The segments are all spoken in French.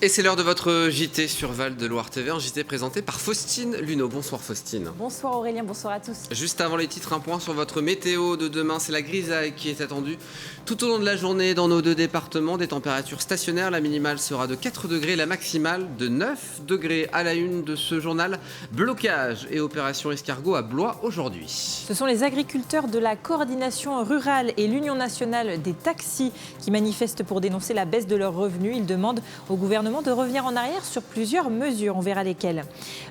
Et c'est l'heure de votre JT sur Val de Loire TV, un JT présenté par Faustine Luneau. Bonsoir Faustine. Bonsoir Aurélien, bonsoir à tous. Juste avant les titres, un point sur votre météo de demain. C'est la grisaille qui est attendue tout au long de la journée dans nos deux départements. Des températures stationnaires, la minimale sera de 4 degrés, la maximale de 9 degrés. À la une de ce journal, blocage et opération escargot à Blois aujourd'hui. Ce sont les agriculteurs de la coordination rurale et l'Union nationale des taxis qui manifestent pour dénoncer la baisse de leurs revenus. Ils demandent au gouvernement de revenir en arrière sur plusieurs mesures. On verra lesquelles.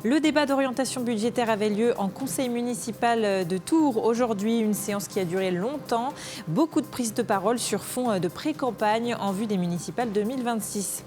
Le débat d'orientation budgétaire avait lieu en conseil municipal de Tours aujourd'hui. Une séance qui a duré longtemps. Beaucoup de prises de parole sur fond de pré-campagne en vue des municipales 2026.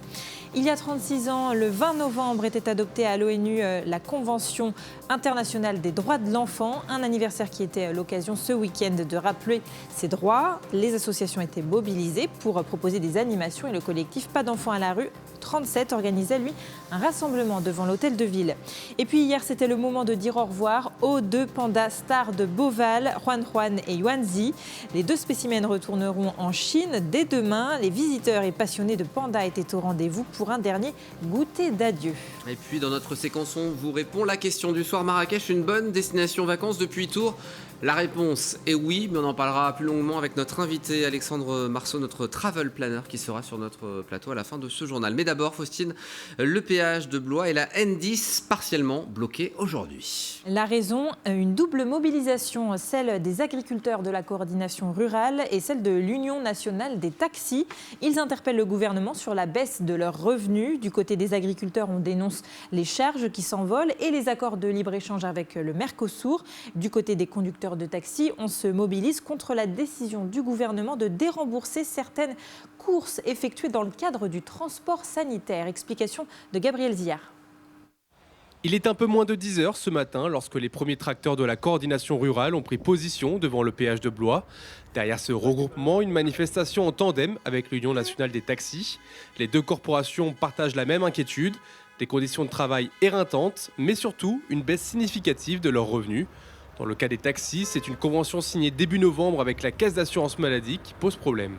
Il y a 36 ans, le 20 novembre, était adoptée à l'ONU la Convention internationale des droits de l'enfant, un anniversaire qui était l'occasion ce week-end de rappeler ces droits. Les associations étaient mobilisées pour proposer des animations et le collectif Pas d'enfants à la rue 37 organisait, lui, un rassemblement devant l'hôtel de ville. Et puis hier, c'était le moment de dire au revoir aux deux pandas stars de Beauval, Juan et Yuanzi. Les deux spécimens retourneront en Chine dès demain. Les visiteurs et passionnés de pandas étaient au rendez-vous pour un dernier goûter d'adieu. Et puis dans notre séquence, on vous répond la question du soir. Marrakech, une bonne destination vacances depuis Tours? La réponse est oui, mais on en parlera plus longuement avec notre invité Alexandre Marceau, notre travel planner qui sera sur notre plateau à la fin de ce journal. Mais d'abord, Faustine, le péage de Blois et la N10 partiellement bloqués aujourd'hui. La raison, une double mobilisation, celle des agriculteurs de la coordination rurale et celle de l'Union nationale des taxis. Ils interpellent le gouvernement sur la baisse de leurs revenus. Du côté des agriculteurs, on dénonce les charges qui s'envolent et les accords de libre-échange avec le Mercosur. Du côté des conducteurs de taxi, on se mobilise contre la décision du gouvernement de dérembourser certaines courses effectuées dans le cadre du transport sanitaire. Explication de Gabriel Zillard. Il est un peu moins de 10 heures ce matin lorsque les premiers tracteurs de la coordination rurale ont pris position devant le péage de Blois. Derrière ce regroupement, une manifestation en tandem avec l'Union nationale des taxis. Les deux corporations partagent la même inquiétude, des conditions de travail éreintantes, mais surtout une baisse significative de leurs revenus. Dans le cas des taxis, c'est une convention signée début novembre avec la caisse d'assurance maladie qui pose problème.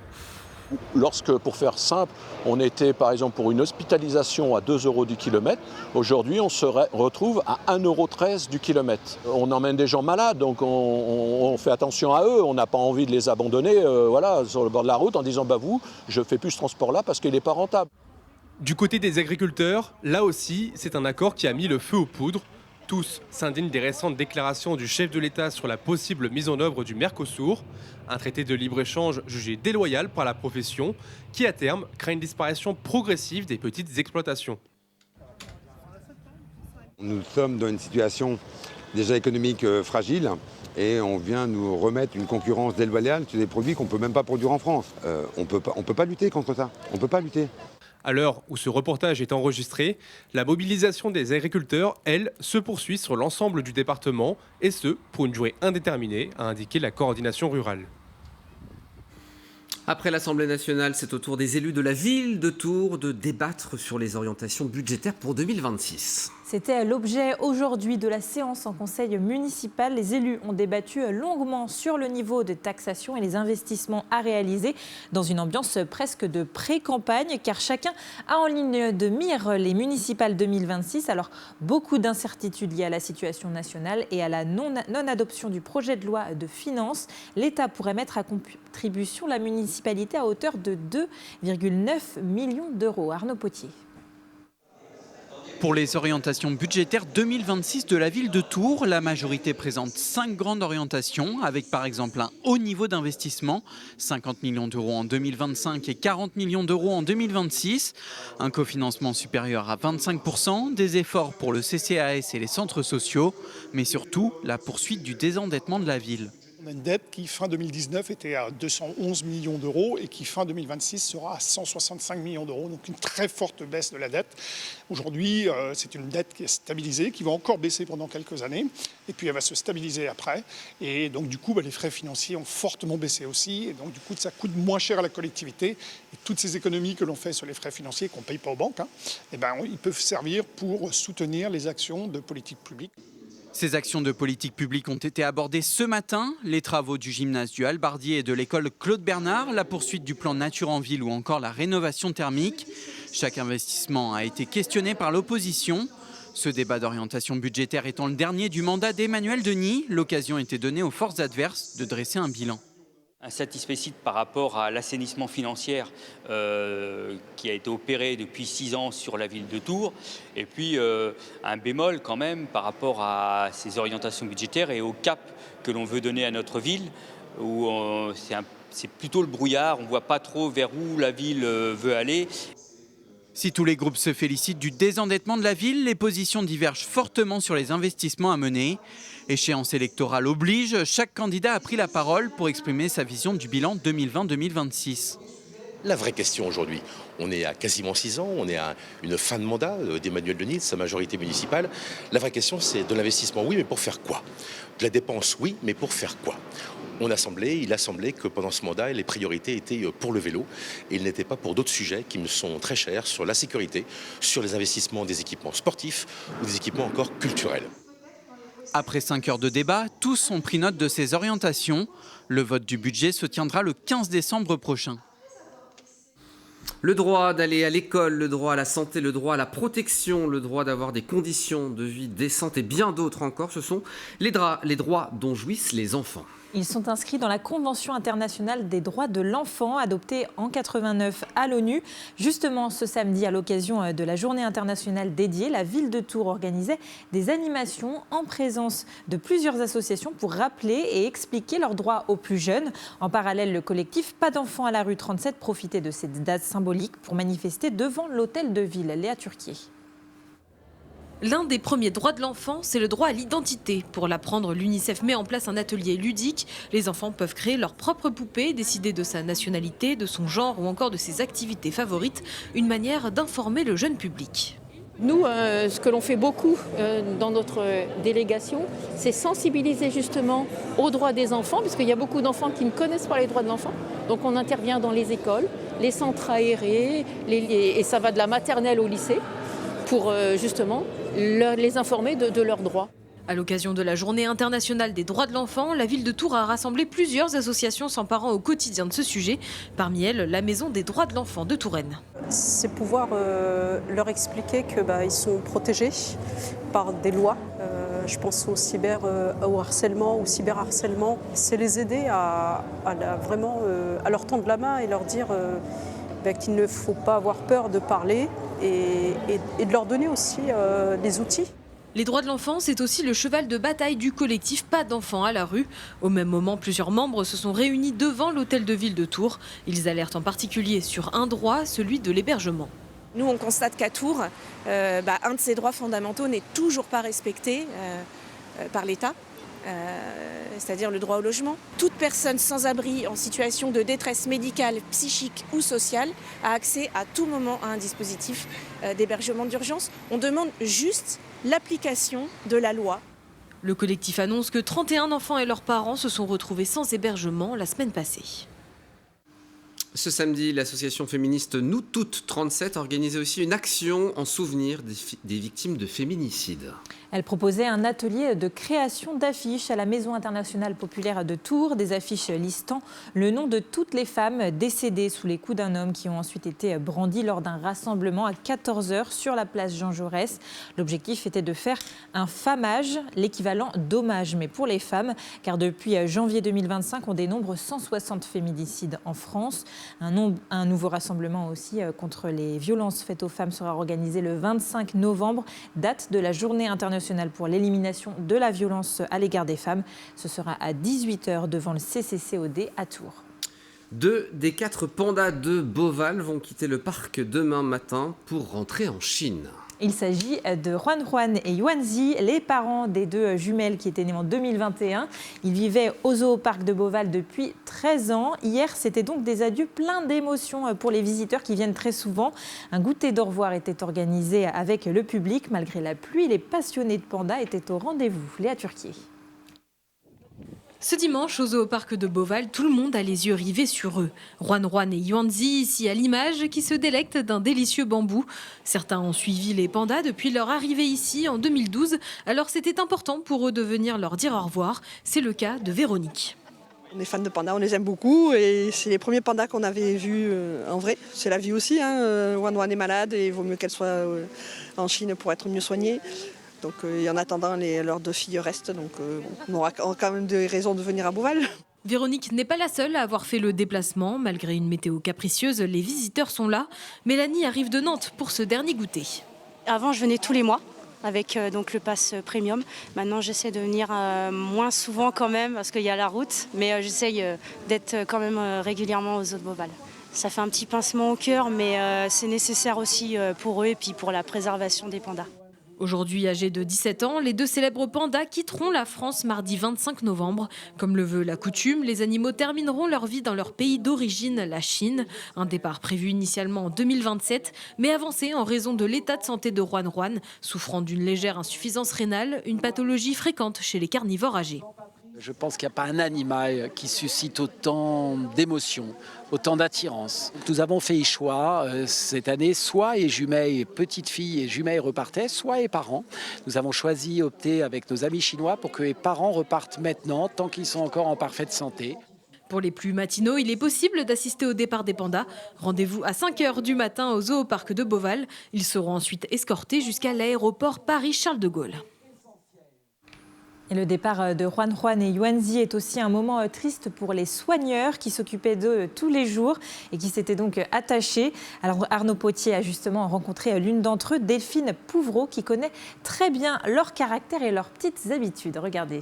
Lorsque, pour faire simple, on était par exemple pour une hospitalisation à 2 € du kilomètre, aujourd'hui on se retrouve à 1,13 € du kilomètre. On emmène des gens malades, donc on fait attention à eux, on n'a pas envie de les abandonner sur le bord de la route en disant vous, je ne fais plus ce transport-là parce qu'il n'est pas rentable. Du côté des agriculteurs, là aussi, c'est un accord qui a mis le feu aux poudres. Tous s'indignent des récentes déclarations du chef de l'État sur la possible mise en œuvre du Mercosur, un traité de libre-échange jugé déloyal par la profession, qui à terme craint une disparition progressive des petites exploitations. Nous sommes dans une situation déjà économique fragile et on vient nous remettre une concurrence déloyale sur des produits qu'on ne peut même pas produire en France. On peut pas lutter contre ça, on ne peut pas lutter. À l'heure où ce reportage est enregistré, la mobilisation des agriculteurs, elle, se poursuit sur l'ensemble du département, et ce, pour une durée indéterminée, a indiqué la coordination rurale. Après l'Assemblée nationale, c'est au tour des élus de la ville de Tours de débattre sur les orientations budgétaires pour 2026. C'était l'objet aujourd'hui de la séance en conseil municipal. Les élus ont débattu longuement sur le niveau de taxation et les investissements à réaliser dans une ambiance presque de pré-campagne, car chacun a en ligne de mire les municipales 2026. Alors, beaucoup d'incertitudes liées à la situation nationale et à la non-adoption du projet de loi de finances. L'État pourrait mettre à contribution la municipalité à hauteur de 2,9 millions d'euros. Arnaud Potier. Pour les orientations budgétaires 2026 de la ville de Tours, la majorité présente 5 grandes orientations avec par exemple un haut niveau d'investissement, 50 millions d'euros en 2025 et 40 millions d'euros en 2026, un cofinancement supérieur à 25%, des efforts pour le CCAS et les centres sociaux, mais surtout la poursuite du désendettement de la ville. On a une dette qui, fin 2019, était à 211 millions d'euros et qui, fin 2026, sera à 165 millions d'euros. Donc une très forte baisse de la dette. Aujourd'hui, c'est une dette qui est stabilisée, qui va encore baisser pendant quelques années. Et puis elle va se stabiliser après. Et donc du coup, les frais financiers ont fortement baissé aussi. Et donc du coup, ça coûte moins cher à la collectivité. Et toutes ces économies que l'on fait sur les frais financiers, qu'on ne paye pas aux banques, ils peuvent servir pour soutenir les actions de politique publique. Ces actions de politique publique ont été abordées ce matin. Les travaux du gymnase du Halbardier et de l'école Claude Bernard, la poursuite du plan Nature en ville ou encore la rénovation thermique. Chaque investissement a été questionné par l'opposition. Ce débat d'orientation budgétaire étant le dernier du mandat d'Emmanuel Denis, l'occasion était donnée aux forces adverses de dresser un bilan. Insatisfait par rapport à l'assainissement financier qui a été opéré depuis 6 ans sur la ville de Tours, et puis un bémol quand même par rapport à ces orientations budgétaires et au cap que l'on veut donner à notre ville, où c'est plutôt le brouillard, on ne voit pas trop vers où la ville veut aller. Si tous les groupes se félicitent du désendettement de la ville, les positions divergent fortement sur les investissements à mener. Échéance électorale oblige, chaque candidat a pris la parole pour exprimer sa vision du bilan 2020-2026. La vraie question aujourd'hui, on est à quasiment 6 ans, on est à une fin de mandat d'Emmanuel Denis, de sa majorité municipale. La vraie question, c'est de l'investissement, oui, mais pour faire quoi? De la dépense, oui, mais pour faire quoi? Il a semblé que pendant ce mandat, les priorités étaient pour le vélo et ils n'étaient pas pour d'autres sujets qui me sont très chers, sur la sécurité, sur les investissements des équipements sportifs ou des équipements encore culturels. Après 5 heures de débat, tous ont pris note de ces orientations. Le vote du budget se tiendra le 15 décembre prochain. Le droit d'aller à l'école, le droit à la santé, le droit à la protection, le droit d'avoir des conditions de vie décentes et bien d'autres encore, ce sont les droits dont jouissent les enfants. Ils sont inscrits dans la Convention internationale des droits de l'enfant, adoptée en 89 à l'ONU. Justement, ce samedi, à l'occasion de la journée internationale dédiée, la ville de Tours organisait des animations en présence de plusieurs associations pour rappeler et expliquer leurs droits aux plus jeunes. En parallèle, le collectif Pas d'enfants à la rue 37 profitait de cette date symbolique pour manifester devant l'hôtel de ville. Léa Turquier. L'un des premiers droits de l'enfant, c'est le droit à l'identité. Pour l'apprendre, l'UNICEF met en place un atelier ludique. Les enfants peuvent créer leur propre poupée, décider de sa nationalité, de son genre ou encore de ses activités favorites. Une manière d'informer le jeune public. Nous, ce que l'on fait beaucoup dans notre délégation, c'est sensibiliser justement aux droits des enfants, puisqu'il y a beaucoup d'enfants qui ne connaissent pas les droits de l'enfant. Donc on intervient dans les écoles, les centres aérés, et ça va de la maternelle au lycée, pour justement les informer de leurs droits. À l'occasion de la Journée internationale des droits de l'enfant, la ville de Tours a rassemblé plusieurs associations s'emparant au quotidien de ce sujet. Parmi elles, la Maison des droits de l'enfant de Touraine. C'est pouvoir leur expliquer qu'ils sont protégés par des lois. Je pense au harcèlement, au cyberharcèlement. C'est les aider à leur tendre la main et leur dire qu'il ne faut pas avoir peur de parler et de leur donner aussi des outils. Les droits de l'enfant, c'est aussi le cheval de bataille du collectif Pas d'enfants à la rue. Au même moment, plusieurs membres se sont réunis devant l'hôtel de ville de Tours. Ils alertent en particulier sur un droit, celui de l'hébergement. Nous, on constate qu'à Tours, un de ces droits fondamentaux n'est toujours pas respecté par l'État. C'est-à-dire le droit au logement. Toute personne sans abri en situation de détresse médicale, psychique ou sociale a accès à tout moment à un dispositif d'hébergement d'urgence. On demande juste l'application de la loi. Le collectif annonce que 31 enfants et leurs parents se sont retrouvés sans hébergement la semaine passée. Ce samedi, l'association féministe Nous Toutes 37 organisait aussi une action en souvenir des victimes de féminicide. Elle proposait un atelier de création d'affiches à la Maison internationale populaire de Tours, des affiches listant le nom de toutes les femmes décédées sous les coups d'un homme qui ont ensuite été brandies lors d'un rassemblement à 14h sur la place Jean Jaurès. L'objectif était de faire un famage, l'équivalent d'hommage, mais pour les femmes, car depuis janvier 2025, on dénombre 160 féminicides en France. Un nouveau rassemblement aussi contre les violences faites aux femmes sera organisé le 25 novembre, date de la journée internationale pour l'élimination de la violence à l'égard des femmes. Ce sera à 18h devant le CCCOD à Tours. 2 des 4 pandas de Beauval vont quitter le parc demain matin pour rentrer en Chine. Il s'agit de Juan et Yuanzi, les parents des 2 jumelles qui étaient nées en 2021. Ils vivaient au zooparc de Beauval depuis 13 ans. Hier, c'était donc des adieux pleins d'émotions pour les visiteurs qui viennent très souvent. Un goûter d'au revoir était organisé avec le public. Malgré la pluie, les passionnés de pandas étaient au rendez-vous. Léa Turquier. Ce dimanche, au Zoo-Parc de Beauval, tout le monde a les yeux rivés sur eux. Juan et Yuanzi, ici à l'image, qui se délectent d'un délicieux bambou. Certains ont suivi les pandas depuis leur arrivée ici en 2012, alors c'était important pour eux de venir leur dire au revoir. C'est le cas de Véronique. On est fans de pandas, on les aime beaucoup et c'est les premiers pandas qu'on avait vus en vrai. C'est la vie aussi, Juan est malade et il vaut mieux qu'elle soit en Chine pour être mieux soignée. Donc en attendant, leurs 2 filles restent, donc on aura quand même des raisons de venir à Beauval. Véronique n'est pas la seule à avoir fait le déplacement. Malgré une météo capricieuse, les visiteurs sont là. Mélanie arrive de Nantes pour ce dernier goûter. Avant, je venais tous les mois avec donc le pass premium. Maintenant, j'essaie de venir moins souvent quand même parce qu'il y a la route, mais j'essaye d'être quand même régulièrement aux Zoo de Beauval. Ça fait un petit pincement au cœur, mais c'est nécessaire aussi pour eux et puis pour la préservation des pandas. Aujourd'hui âgés de 17 ans, les 2 célèbres pandas quitteront la France mardi 25 novembre. Comme le veut la coutume, les animaux termineront leur vie dans leur pays d'origine, la Chine. Un départ prévu initialement en 2027, mais avancé en raison de l'état de santé de Juan, souffrant d'une légère insuffisance rénale, une pathologie fréquente chez les carnivores âgés. Je pense qu'il n'y a pas un animal qui suscite autant d'émotions, autant d'attirance. Nous avons fait le choix cette année, soit et jumelles, petites filles et jumelles repartaient, soit et parents. Nous avons choisi, opté avec nos amis chinois pour que les parents repartent maintenant, tant qu'ils sont encore en parfaite santé. Pour les plus matinaux, il est possible d'assister au départ des pandas. Rendez-vous à 5h du matin au Zoo-Parc de Beauval. Ils seront ensuite escortés jusqu'à l'aéroport Paris-Charles de Gaulle. Et le départ de Juan et Yuanzi est aussi un moment triste pour les soigneurs qui s'occupaient d'eux tous les jours et qui s'étaient donc attachés. Alors Arnaud Potier a justement rencontré l'une d'entre eux, Delphine Pouvreau, qui connaît très bien leur caractère et leurs petites habitudes. Regardez.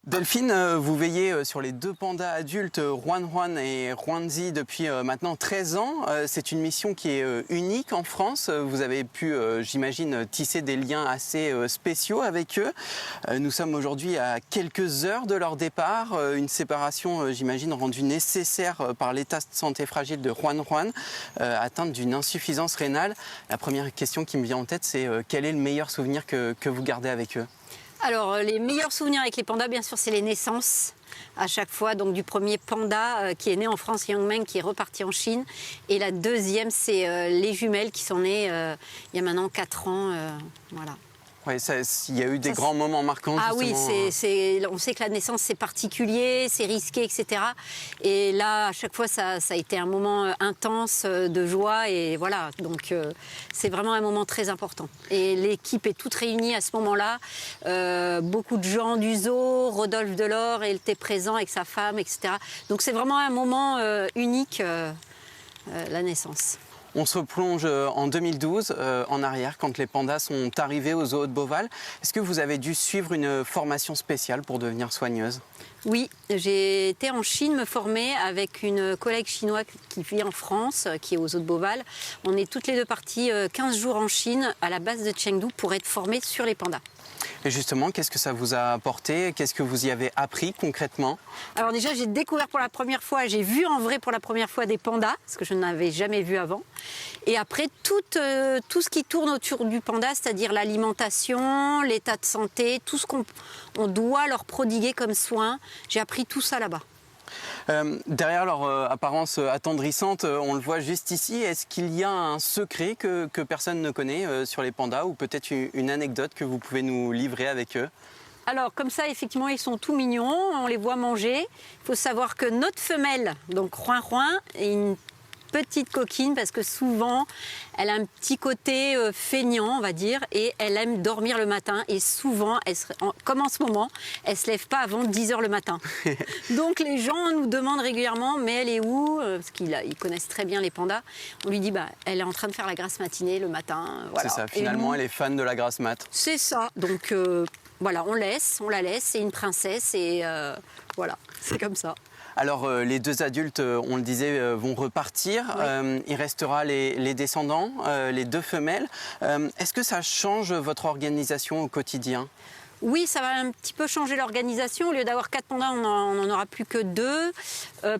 Delphine, vous veillez sur les 2 pandas adultes, Juan et Yuanzi, depuis maintenant 13 ans. C'est une mission qui est unique en France. Vous avez pu, j'imagine, tisser des liens assez spéciaux avec eux. Nous sommes aujourd'hui à quelques heures de leur départ. Une séparation, j'imagine, rendue nécessaire par l'état de santé fragile de Juan, atteinte d'une insuffisance rénale. La première question qui me vient en tête, c'est quel est le meilleur souvenir que vous gardez avec eux ? Alors, les meilleurs souvenirs avec les pandas, bien sûr, c'est les naissances. À chaque fois, donc du premier panda qui est né en France, Yangmeng, qui est reparti en Chine. Et la deuxième, c'est les jumelles qui sont nées il y a maintenant 4 ans. Voilà. Oui, il y a eu des grands moments marquants. Ah justement. Oui, on sait que la naissance, c'est particulier, c'est risqué, etc. Et là, à chaque fois, ça a été un moment intense de joie. Et voilà, donc c'est vraiment un moment très important. Et l'équipe est toute réunie à ce moment-là. Beaucoup de gens du zoo, Rodolphe Delors était présent avec sa femme, etc. Donc c'est vraiment un moment unique, la naissance. On se plonge en 2012, en arrière, quand les pandas sont arrivés au zoo de Beauval. Est-ce que vous avez dû suivre une formation spéciale pour devenir soigneuse ? Oui, j'ai été en Chine me former avec une collègue chinoise qui vit en France, qui est au zoo de Beauval. On est toutes les 2 parties 15 jours en Chine, à la base de Chengdu, pour être formées sur les pandas. Et justement, qu'est-ce que ça vous a apporté ? Qu'est-ce que vous y avez appris concrètement ? Alors déjà, j'ai découvert pour la première fois, j'ai vu en vrai pour la première fois des pandas, ce que je n'avais jamais vu avant. Et après, tout ce qui tourne autour du panda, c'est-à-dire l'alimentation, l'état de santé, tout ce qu'on doit leur prodiguer comme soins, j'ai appris tout ça là-bas. Derrière leur apparence attendrissante, on le voit juste ici, est-ce qu'il y a un secret que personne ne connaît sur les pandas ou peut-être une anecdote que vous pouvez nous livrer avec eux ? Alors comme ça, effectivement, ils sont tout mignons, on les voit manger. Il faut savoir que notre femelle, donc Juan, est une petite coquine parce que souvent elle a un petit côté feignant, on va dire, et elle aime dormir le matin et souvent, comme en ce moment, elle se lève pas avant 10h le matin. Donc les gens nous demandent régulièrement mais elle est où, parce qu'ils connaissent très bien les pandas. On lui dit elle est en train de faire la grasse matinée le matin. Voilà. C'est ça, finalement elle est fan de la grasse mat. C'est ça, donc voilà, on la laisse, c'est une princesse et voilà, c'est comme ça. Alors les 2 adultes, on le disait, vont repartir. Oui. Il restera les descendants, les 2 femelles. Est-ce que ça change votre organisation au quotidien ? Oui, ça va un petit peu changer l'organisation. Au lieu d'avoir 4 pandas, on n'en aura plus que 2.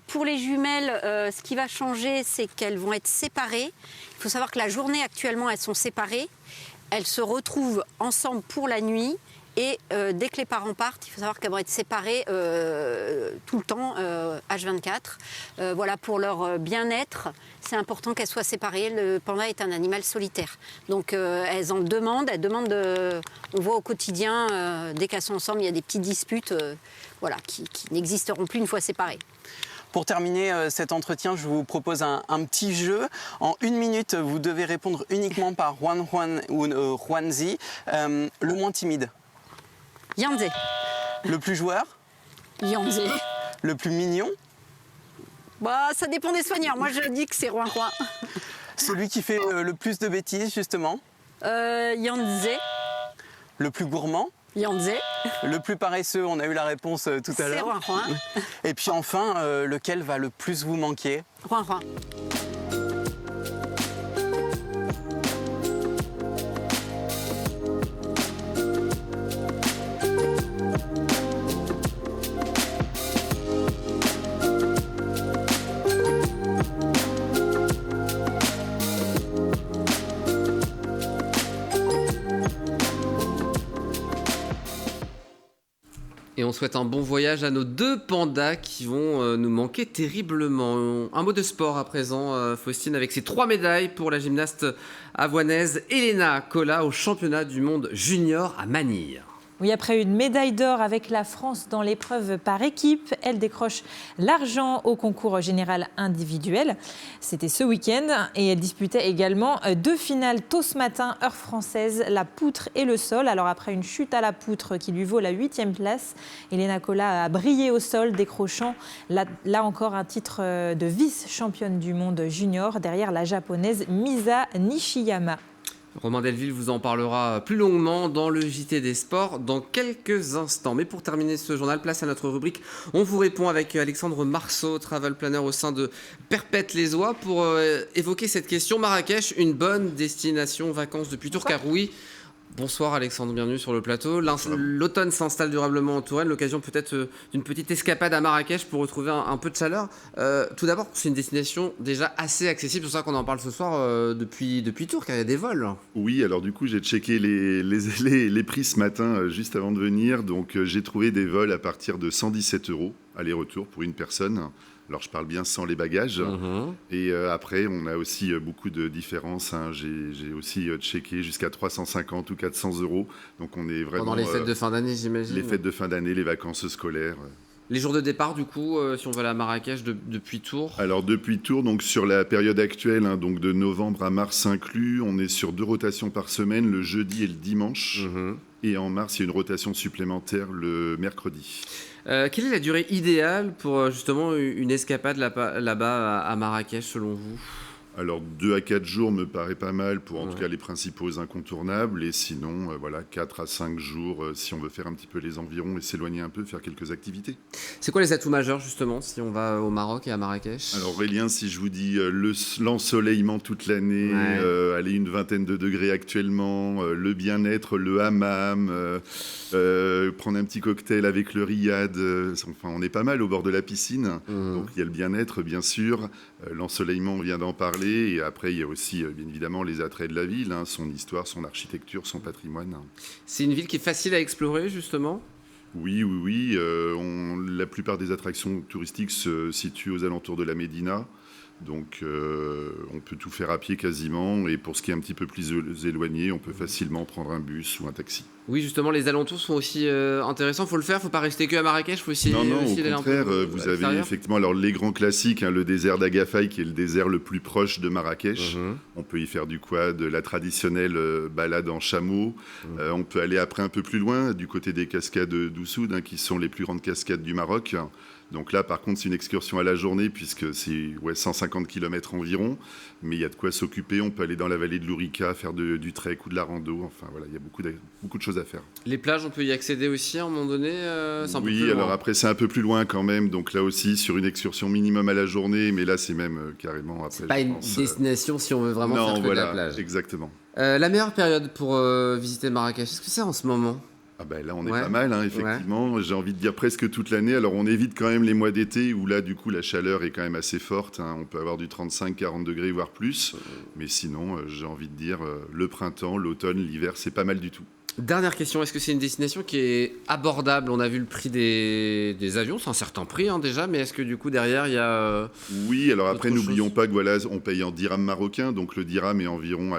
Pour les jumelles, ce qui va changer, c'est qu'elles vont être séparées. Il faut savoir que la journée, actuellement, elles sont séparées. Elles se retrouvent ensemble pour la nuit. Et dès que les parents partent, il faut savoir qu'elles vont être séparées tout le temps, H24. Voilà, pour leur bien-être, c'est important qu'elles soient séparées. Le panda est un animal solitaire. Donc elles en demandent, on voit au quotidien, dès qu'elles sont ensemble, il y a des petites disputes voilà, qui n'existeront plus une fois séparées. Pour terminer cet entretien, je vous propose un petit jeu. En 1 minute, vous devez répondre uniquement par Juan ou Juanzi. Le moins timide. Yanze. Le plus joueur. Yanze. Le plus mignon. Bah, ça dépend des soigneurs. Moi, je dis que c'est Juan. Celui qui fait le plus de bêtises, justement. Yanze. Le plus gourmand. Yanze. Le plus paresseux, on a eu la réponse tout à l'heure. C'est Juan. Et puis enfin, lequel va le plus vous manquer? Juan. Et on souhaite un bon voyage à nos 2 pandas qui vont nous manquer terriblement. Un mot de sport à présent, Faustine, avec ses 3 médailles pour la gymnaste avoinaise Elena Cola au championnat du monde junior à Manille. Oui, après une médaille d'or avec la France dans l'épreuve par équipe, elle décroche l'argent au concours général individuel. C'était ce week-end et elle disputait également 2 finales tôt ce matin, heure française, la poutre et le sol. Alors après une chute à la poutre qui lui vaut la 8e place, Elena Cola a brillé au sol, décrochant là encore un titre de vice-championne du monde junior derrière la japonaise Misa Nishiyama. Romain Delville vous en parlera plus longuement dans le JT des Sports dans quelques instants. Mais pour terminer ce journal, place à notre rubrique. On vous répond avec Alexandre Marceau, travel planner au sein de Perpète-les-Oies, pour évoquer cette question. Marrakech, une bonne destination vacances depuis Tours, car oui. Bonsoir Alexandre, bienvenue sur le plateau. L'automne s'installe durablement en Touraine, l'occasion peut-être d'une petite escapade à Marrakech pour retrouver un peu de chaleur. Tout d'abord, c'est une destination déjà assez accessible, c'est pour ça qu'on en parle ce soir depuis Tours, car il y a des vols. Oui, alors du coup j'ai checké les prix ce matin juste avant de venir, donc j'ai trouvé des vols à partir de 117 € aller-retour pour une personne. Alors, je parle bien sans les bagages. Et après, on a aussi beaucoup de différences. J'ai aussi checké jusqu'à 350 ou 400 €. Donc, on est vraiment... Pendant les fêtes de fin d'année, j'imagine. Les fêtes de fin d'année, les vacances scolaires. Les jours de départ, du coup, si on va aller à Marrakech depuis Tours? Alors, depuis Tours, donc sur la période actuelle, donc de novembre à mars inclus, on est sur 2 rotations par semaine, le jeudi et le dimanche. Et en mars, il y a une rotation supplémentaire le mercredi. Quelle est la durée idéale pour justement une escapade là-bas à Marrakech, selon vous? Alors 2 à 4 jours me paraît pas mal pour en tout cas les principaux incontournables, et sinon voilà 4 à 5 jours si on veut faire un petit peu les environs et s'éloigner un peu, faire quelques activités. C'est quoi les atouts majeurs justement si on va au Maroc et à Marrakech? Alors Aurélien, si je vous dis l'ensoleillement toute l'année, allez, une vingtaine de degrés actuellement, le bien-être, le hammam, prendre un petit cocktail avec le riad, enfin on est pas mal au bord de la piscine, donc il y a le bien-être bien sûr, l'ensoleillement on vient d'en parler. Et après, il y a aussi, bien évidemment, les attraits de la ville, son histoire, son architecture, son patrimoine. C'est une ville qui est facile à explorer, justement? Oui. La plupart des attractions touristiques se situent aux alentours de la Médina. Donc, on peut tout faire à pied quasiment. Et pour ce qui est un petit peu plus éloigné, on peut facilement prendre un bus ou un taxi. Oui, justement, les alentours sont aussi intéressants. Il faut le faire, il ne faut pas rester que à Marrakech. Faut aussi, non, aussi au contraire, vous avez effectivement alors, les grands classiques, le désert d'Agafay, qui est le désert le plus proche de Marrakech. On peut y faire du quad, la traditionnelle balade en chameau. On peut aller après un peu plus loin, du côté des cascades d'Oussoud, qui sont les plus grandes cascades du Maroc. Donc là, par contre, c'est une excursion à la journée, puisque c'est 150 km environ. Mais il y a de quoi s'occuper. On peut aller dans la vallée de l'Ourika, faire du trek ou de la rando. Enfin, voilà, il y a beaucoup de choses à faire. Les plages, on peut y accéder aussi à un moment donné Oui, alors après, c'est un peu plus loin quand même. Donc là aussi, sur une excursion minimum à la journée. Mais là, c'est même carrément après. C'est pas une destination si on veut vraiment faire que de la plage. Exactement. La meilleure période pour visiter Marrakech, est-ce que c'est en ce moment ? Ah ben là, on est pas mal, effectivement. J'ai envie de dire presque toute l'année. Alors, on évite quand même les mois d'été où là, du coup, la chaleur est quand même assez forte. On peut avoir du 35-40 degrés, voire plus. Mais sinon, j'ai envie de dire le printemps, l'automne, l'hiver, c'est pas mal du tout. Dernière question, est-ce que c'est une destination qui est abordable? On a vu le prix des avions, c'est un certain prix déjà, mais est-ce que du coup derrière il y a... Oui, alors après n'oublions pas que voilà, on paye en dirham marocain, donc le dirham est environ,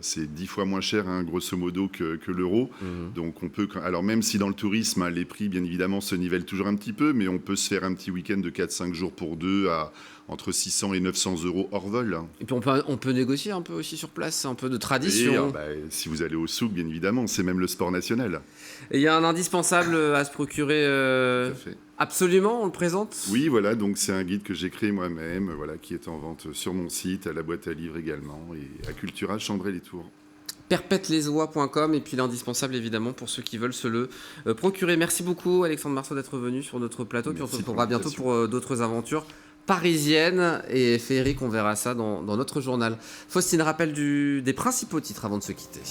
c'est 10 fois moins cher grosso modo que l'euro. Donc on peut, alors même si dans le tourisme, les prix bien évidemment se nivellent toujours un petit peu, mais on peut se faire un petit week-end de 4-5 jours pour deux à entre 600 et 900 € hors vol. Et puis on peut négocier un peu aussi sur place, un peu de tradition. Et, si vous allez au souk, bien évidemment, c'est même le sport national. Et il y a un indispensable à se procurer absolument, on le présente? Oui, voilà, donc c'est un guide que j'ai créé moi-même, qui est en vente sur mon site, à la boîte à livres également, et à Cultura Chambray-les-Tours. perpètelesoies.com et puis l'indispensable évidemment pour ceux qui veulent se le procurer. Merci beaucoup Alexandre Marceau d'être venu sur notre plateau, puis on se retrouvera bientôt pour d'autres aventures parisienne et féerique, on verra ça dans notre journal. Faustine, rappel des principaux titres avant de se quitter.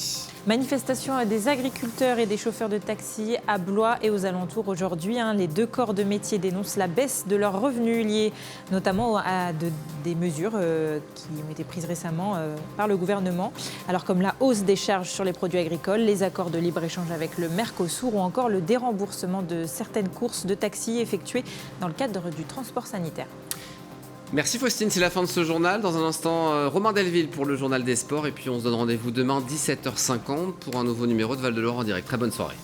Manifestation des agriculteurs et des chauffeurs de taxi à Blois et aux alentours aujourd'hui. Les deux corps de métier dénoncent la baisse de leurs revenus liés notamment à des mesures qui ont été prises récemment par le gouvernement. Alors comme la hausse des charges sur les produits agricoles, les accords de libre-échange avec le Mercosur ou encore le déremboursement de certaines courses de taxi effectuées dans le cadre du transport sanitaire. Merci Faustine, c'est la fin de ce journal. Dans un instant, Romain Delville pour le journal des sports. Et puis on se donne rendez-vous demain 17h50 pour un nouveau numéro de Val de Loire en direct. Très bonne soirée.